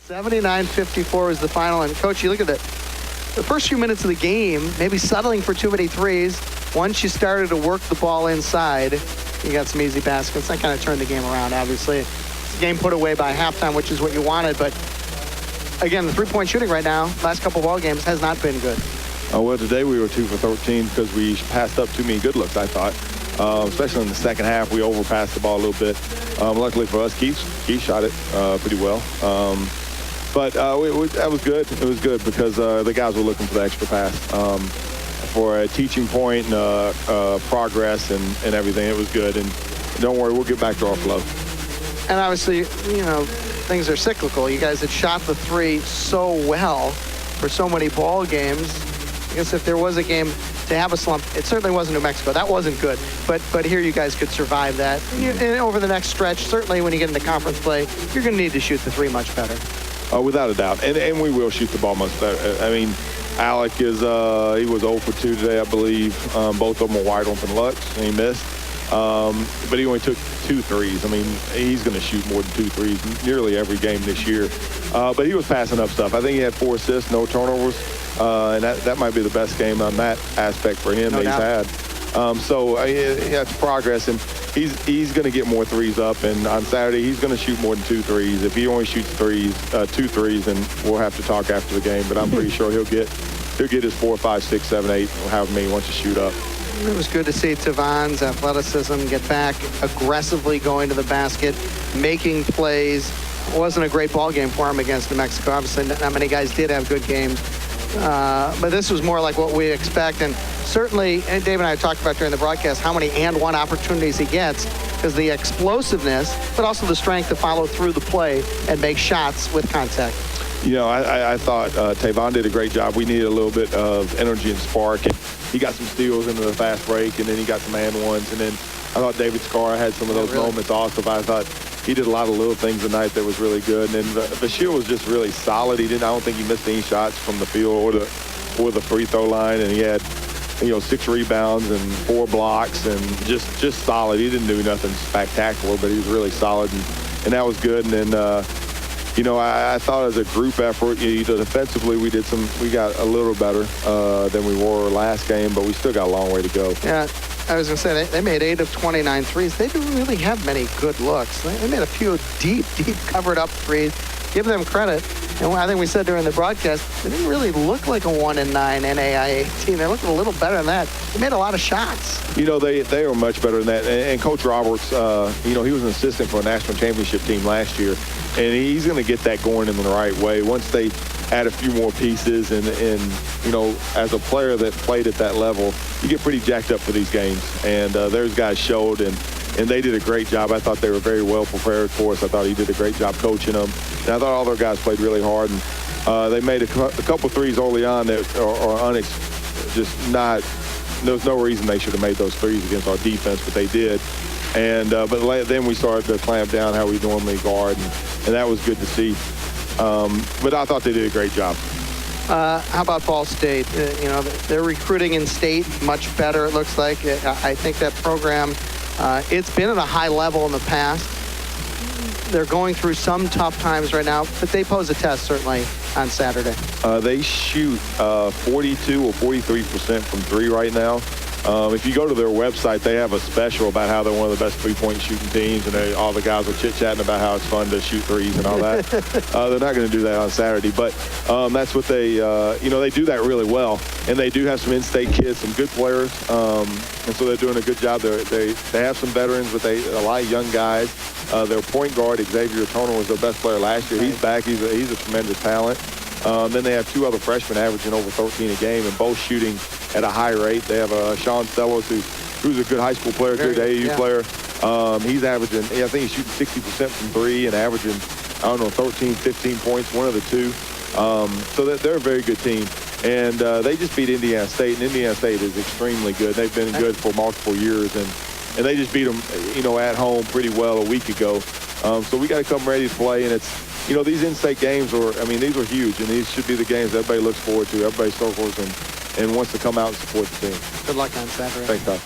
79-54 is the final. And, Coach, you look at the first few minutes of the game, maybe settling for too many threes. Once you started to work the ball inside, you got some easy baskets. That kind of turned the game around, obviously. It's a game put away by halftime, which is what you wanted. But, again, the three-point shooting right now, last couple ball games, has not been good. Well, today we were 2 for 13 because we passed up too many good looks, I thought. Especially in the second half, we overpassed the ball a little bit. Luckily for us, Keith shot it pretty well. But that was good. It was good because the guys were looking for the extra pass. For a teaching point and progress and everything, it was good. And don't worry, we'll get back to our flow. And obviously, things are cyclical. You guys had shot the three so well for so many ball games. I guess if there was a game to have a slump, it certainly wasn't New Mexico. That wasn't good. But here you guys could survive that. And over the next stretch, certainly when you get into conference play, you're going to need to shoot the three much better. Without a doubt. And we will shoot the ball much better. I mean, Alec he was 0 for 2 today, I believe. Both of them were wide open looks, and he missed. But he only took 2 threes. I mean, he's going to shoot more than 2 threes nearly every game this year. But he was passing up stuff. I think he had 4 assists, no turnovers. And that might be the best game on that aspect for him that he's had. So it's progress, and he's going to get more threes up. And on Saturday, he's going to shoot more than 2 threes. If he only shoots 2 threes, then we'll have to talk after the game. But I'm pretty sure he'll get his 4, 5, 6, 7, 8, however many he wants to shoot up. It was good to see Tavon's athleticism get back, aggressively going to the basket, making plays. It wasn't a great ball game for him against New Mexico. Obviously, not many guys did have good games. But this was more like what we expect. And certainly, and Dave and I talked about during the broadcast how many and-one opportunities he gets, because the explosiveness, but also the strength to follow through the play and make shots with contact. I thought Tavon did a great job. We needed a little bit of energy and spark. And he got some steals into the fast break, and then he got some and-ones. And then I thought David Scarr had some of those moments also. But I thought he did a lot of little things tonight that was really good. And then the shield was just really solid. I don't think he missed any shots from the field or the free throw line. And he had, 6 rebounds and 4 blocks and just solid. He didn't do nothing spectacular, but he was really solid. And that was good. And then, I thought as a group effort, defensively we got a little better than we were last game, but we still got a long way to go. Yeah. I was going to say, they made 8 of 29 threes. They didn't really have many good looks. They made a few deep covered-up threes. Give them credit. And I think we said during the broadcast, they didn't really look like a 1-9 NAIA team. They looked a little better than that. They made a lot of shots. They were much better than that. And Coach Roberts, he was an assistant for a national championship team last year. And he's going to get that going in the right way. Once they add a few more pieces and as a player that played at that level, you get pretty jacked up for these games. And those guys showed, and they did a great job. I thought they were very well prepared for us. I thought he did a great job coaching them. And I thought all their guys played really hard. And they made a couple threes early on that are just not – there's no reason they should have made those threes against our defense, but they did. And but then we started to clamp down how we normally guard, and that was good to see. But I thought they did a great job. How about Ball State? They're recruiting in state much better, it looks like. I think that program, it's been at a high level in the past. They're going through some tough times right now, but they pose a test, certainly, on Saturday. They shoot 42 or 43% from 3 right now. If you go to their website, they have a special about how they're one of the best three-point shooting teams, and all the guys are chit-chatting about how it's fun to shoot threes and all that. They're not going to do that on Saturday, but that's what they do that really well. And they do have some in-state kids, some good players, and so they're doing a good job. They have some veterans, but a lot of young guys. Their point guard, Xavier Toner, was their best player last year. He's back. He's a tremendous talent. Then they have 2 other freshmen averaging over 13 a game, and both shooting at a high rate. They have Sean Sellos, who's a good high school player, good AAU player. He's averaging, I think he's shooting 60% from 3 and averaging, 13, 15 points, one of the 2. So they're a very good team. And they just beat Indiana State, and Indiana State is extremely good. They've been good for multiple years, and they just beat them, at home pretty well a week ago. So we got to come ready to play, and it's, these in-state games these are huge, and these should be the games everybody looks forward to. Everybody circles and wants to come out and support the team. Good luck on Saturday. Thanks, Todd.